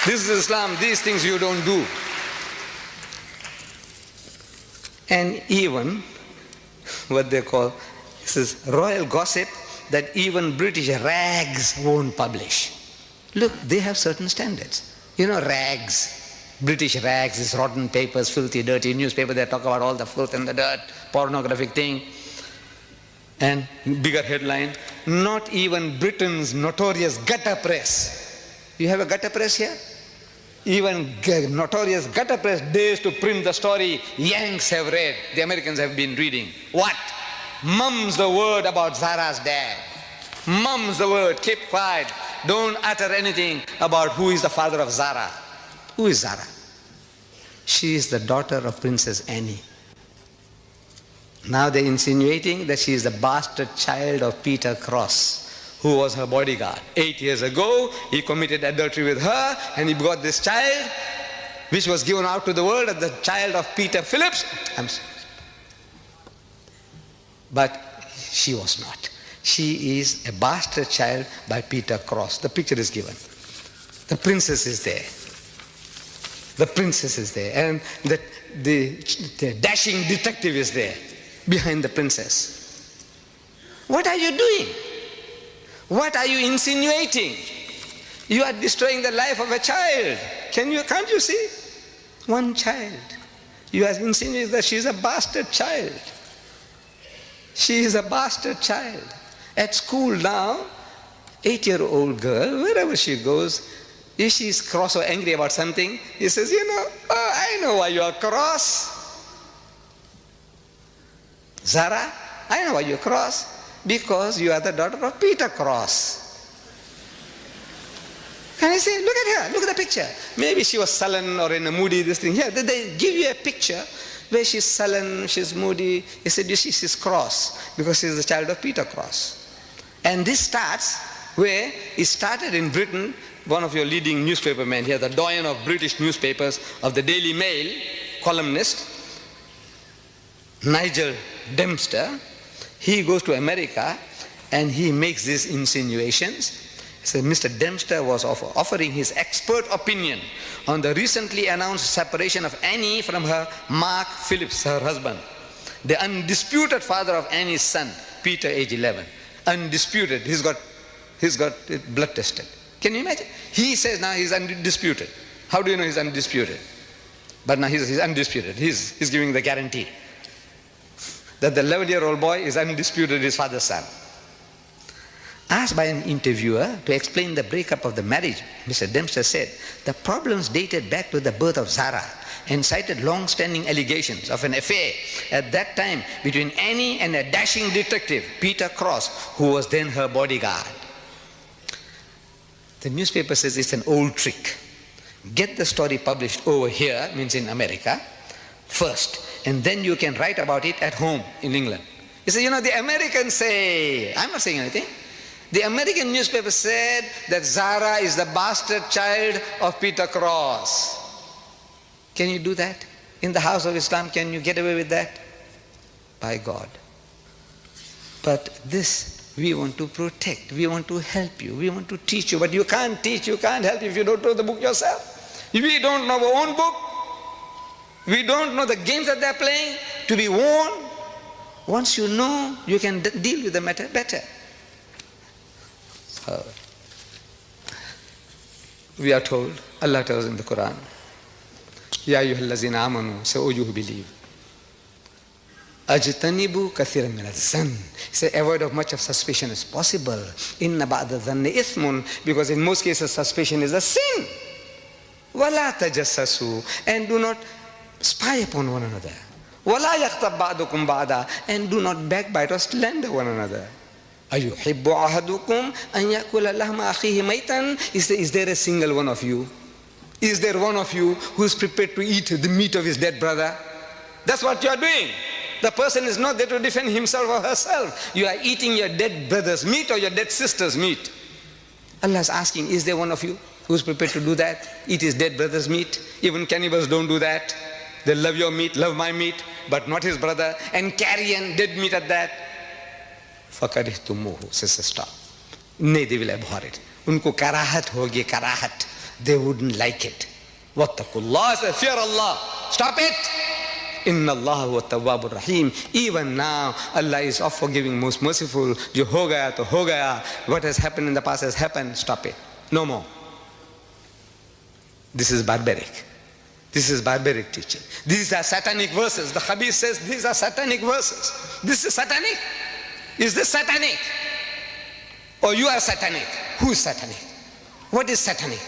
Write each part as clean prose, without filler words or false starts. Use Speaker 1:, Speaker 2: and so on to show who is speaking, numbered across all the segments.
Speaker 1: This is Islam, these things you don't do. And even what they call, this is royal gossip that even British rags won't publish. Look, they have certain standards. You know, rags, British rags, these rotten papers, filthy, dirty newspaper, they talk about all the filth and the dirt, pornographic thing. And bigger headline, not even Britain's notorious gutter press. You have a gutter press here? Even notorious gutter press dares to print the story Yanks have read, the Americans have been reading. What? Mum's the word about Zara's dad. Mum's the word, keep quiet. Don't utter anything about who is the father of Zara. Who is Zara? She is the daughter of Princess Anne. Now they're insinuating that she is the bastard child of Peter Cross, who was her bodyguard. 8 years ago, he committed adultery with her, and he got this child, which was given out to the world as the child of Peter Phillips. But she was not. She is a bastard child by Peter Cross. The picture is given. The princess is there. The princess is there. And the dashing detective is there behind the princess. What are you doing? What are you insinuating? You are destroying the life of a child. Can't you see? One child. You are insinuating that she is a bastard child. She is a bastard child. At school now, 8-year-old girl, wherever she goes, if she is cross or angry about something, he says, I know why you are cross. Zara, I know why you are cross. Because you are the daughter of Peter Cross. Can I say, look at her, look at the picture. Maybe she was sullen or in a moody, this thing. Here, they give you a picture where she's sullen, she's moody. He said, you see, she's cross because she's the child of Peter Cross. And this starts where it started in Britain. One of your leading newspapermen here, the doyen of British newspapers, of the Daily Mail, columnist, Nigel Dempster, he goes to America and he makes these insinuations. So Mr. Dempster was offering his expert opinion on the recently announced separation of Annie from her Mark Phillips, her husband, the undisputed father of Annie's son, Peter, age 11. Undisputed. He's got it blood tested. Can you imagine? He says now he's undisputed. How do you know he's undisputed? But now he's undisputed. He's giving the guarantee that the 11-year-old boy is undisputed his father's son. Asked by an interviewer to explain the breakup of the marriage, Mr. Dempster said, the problems dated back to the birth of Zara and cited long-standing allegations of an affair at that time between Annie and a dashing detective, Peter Cross, who was then her bodyguard. The newspaper says it's an old trick. Get the story published over here, means in America, first, and then you can write about it at home in England. You say, the Americans say, I'm not saying anything. The American newspaper said that Zara is the bastard child of Peter Cross. Can you do that? In the house of Islam, can you get away with that? By God. But this we want to protect, we want to help you, we want to teach you, but you can't teach, you can't help if you don't know the book yourself. If we don't know our own book, we don't know the games that they're playing, to be warned. Once you know, you can deal with the matter better. We are told, Allah tells in the Quran, Ya ayyuhallazina amanu, say, oh you who believe, Ajtanibu kathiran min adh-dhann. Say, avoid of much of suspicion as possible. Inna ba'da dhanni ithmun, because in most cases suspicion is a sin. Wala tajassasu, and do not spy upon one another. Wala yaghtab ba'dukum ba'da, and do not backbite or slander one another. Ayuhibbu ahadukum an yakula lahma akhihi maytan. Is there a single one of you? Is there one of you who is prepared to eat the meat of his dead brother? That's what you are doing. The person is not there to defend himself or herself. You are eating your dead brother's meat or your dead sister's meat. Allah is asking, is there one of you who is prepared to do that? Eat his dead brother's meat? Even cannibals don't do that. They love your meat, love my meat, but not his brother, and carry and dead meat at that. فَكَرِهْتُمُوهُ, says stop. Nay, they will abhor it. Unko karahat hogi, karahat. they wouldn't like it. Wattaqullah, fear Allah. Stop it. Inna Allah wa tawwabur rahim. Even now, Allah is of forgiving, most merciful. Jo ho gaya to ho gaya. What has happened in the past has happened. Stop it. No more. This is barbaric. This is barbaric teaching. These are satanic verses. The Habib says these are satanic verses. This is satanic. Is this satanic? Or you are satanic? Who is satanic? What is satanic?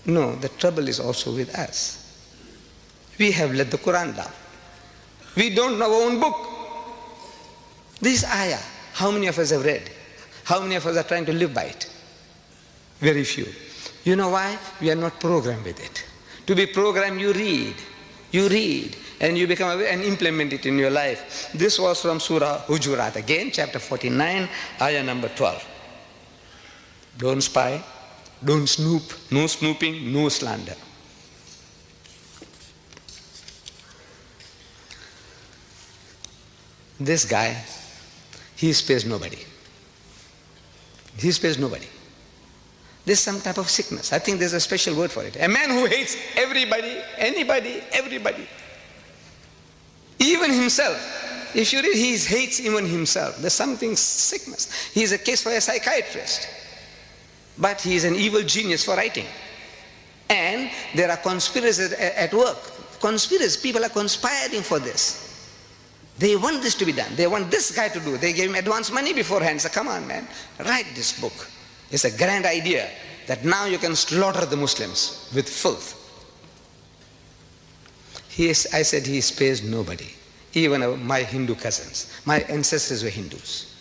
Speaker 1: No, the trouble is also with us. We have let the Quran down. We don't know our own book. This ayah, how many of us have read? How many of us are trying to live by it? Very few. You know why? We are not programmed with it. To be programmed, you read, and you become aware and implement it in your life. This was from Surah Hujurat, again, chapter 49, ayah number 12. Don't spy, don't snoop, no snooping, no slander. This guy, he spares nobody. He spares nobody. There's some type of sickness. I think there's a special word for it. A man who hates everybody, anybody, everybody. Even himself. If you read, he hates even himself. There's something sickness. He's a case for a psychiatrist. But he is an evil genius for writing. And there are conspirators at work. Conspirators, people are conspiring for this. They want this to be done. They want this guy to do. They gave him advance money beforehand. So come on, man, write this book. It's a grand idea that now you can slaughter the Muslims with filth. I said he spares nobody. Even my Hindu cousins. My ancestors were Hindus.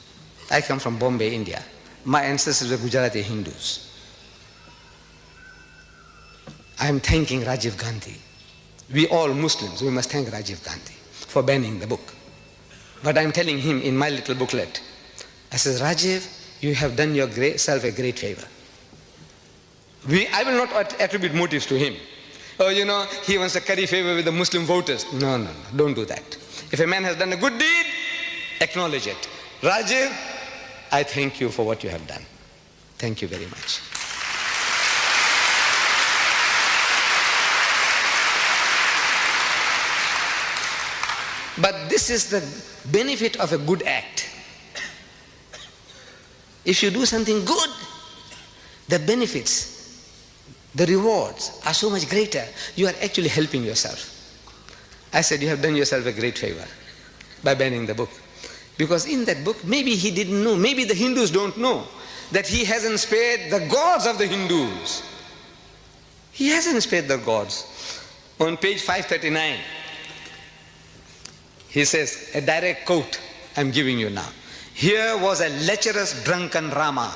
Speaker 1: I come from Bombay, India. My ancestors were Gujarati Hindus. I am thanking Rajiv Gandhi. We all Muslims, we must thank Rajiv Gandhi for banning the book. But I'm telling him in my little booklet, I says, Rajiv, you have done yourself a great favor. I will not attribute motives to him. Oh, he wants to curry favor with the Muslim voters. No, don't do that. If a man has done a good deed, acknowledge it. Rajiv, I thank you for what you have done. Thank you very much. But this is the benefit of a good act. If you do something good, the benefits, the rewards are so much greater. You are actually helping yourself. I said, you have done yourself a great favor by banning the book. Because in that book, maybe he didn't know, maybe the Hindus don't know, that he hasn't spared the gods of the Hindus. He hasn't spared the gods. On page 539, he says, a direct quote I'm giving you now. Here was a lecherous, drunken Rama,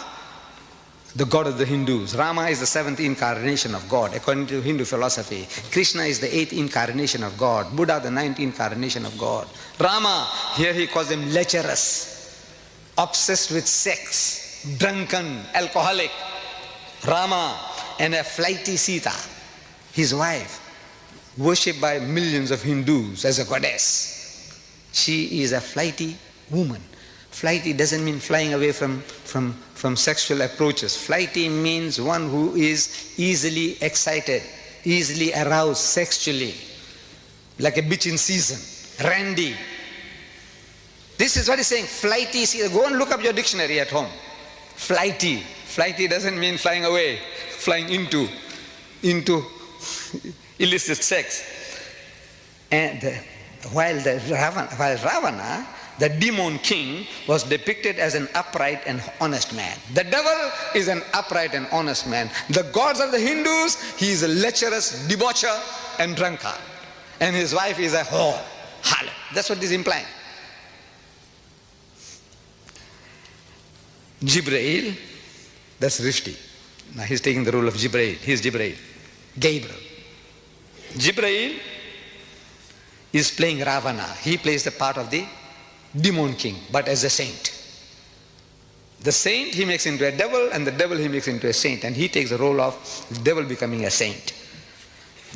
Speaker 1: the god of the Hindus. Rama is the seventh incarnation of God, according to Hindu philosophy. Krishna is the eighth incarnation of God. Buddha, the ninth incarnation of God. Rama, here he calls him lecherous, obsessed with sex, drunken, alcoholic. Rama and a flighty Sita, his wife, worshipped by millions of Hindus as a goddess. She is a flighty woman. Flighty doesn't mean flying away from sexual approaches. Flighty means one who is easily excited, easily aroused sexually, like a bitch in season, randy. This is what he's saying, flighty. Go and look up your dictionary at home. Flighty. Flighty doesn't mean flying away, flying into illicit sex. And while Ravana, the demon king, was depicted as an upright and honest man. The devil is an upright and honest man. The gods of the Hindus, he is a lecherous debaucher and drunkard. And his wife is a whore, harlot. That's what this is implying. Jibrail, that's Rishti. Now he's taking the role of Jibrail. He's Jibrail. Gabriel. Jibrail is playing Ravana. He plays the part of the demon king, but as a saint. The saint he makes into a devil, and the devil he makes into a saint, and he takes the role of the devil becoming a saint.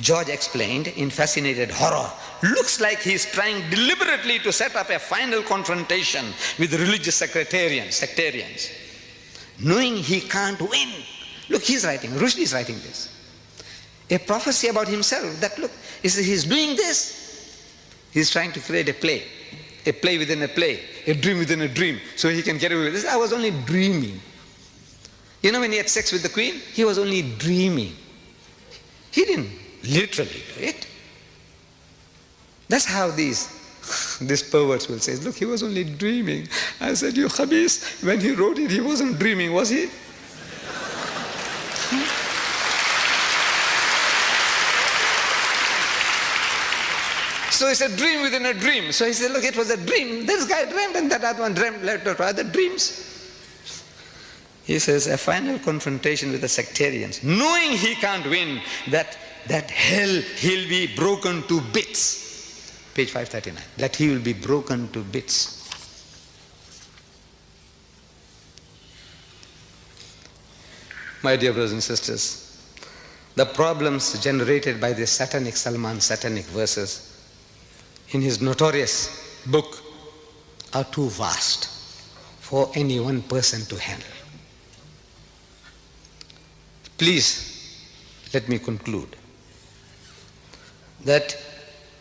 Speaker 1: George explained in fascinated horror, looks like he's trying deliberately to set up a final confrontation with religious sectarians. Knowing he can't win, Look, he's writing, Rushdie is writing this. A prophecy about himself that, look, he's doing this. He's trying to create a play within a play, a dream within a dream, so he can get away with this. I was only dreaming. You know, when he had sex with the queen, he was only dreaming. He didn't literally do it. That's how these perverts will say, look, he was only dreaming. I said, you khabis, when he wrote it, he wasn't dreaming, was he? So it's a dream within a dream. So he said, look, it was a dream. This guy dreamed and that other one dreamed, later other dreams. He says, a final confrontation with the sectarians, knowing he can't win, that hell, he'll be broken to bits. Page 539, that he will be broken to bits. My dear brothers and sisters, the problems generated by this satanic Salman satanic verses in his notorious book are too vast for any one person to handle. Please, let me conclude that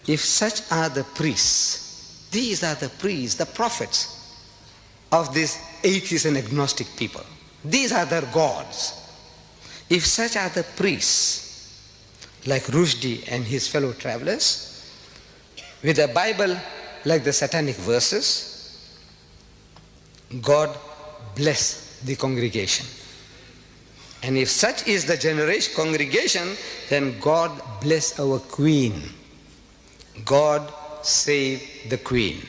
Speaker 1: if such are the priests, these are the priests, the prophets of these atheist and agnostic people, these are their gods. If such are the priests, like Rushdie and his fellow travelers, with a Bible like the satanic verses, God bless the congregation. And if such is the generation congregation, then God bless our queen. God save the queen.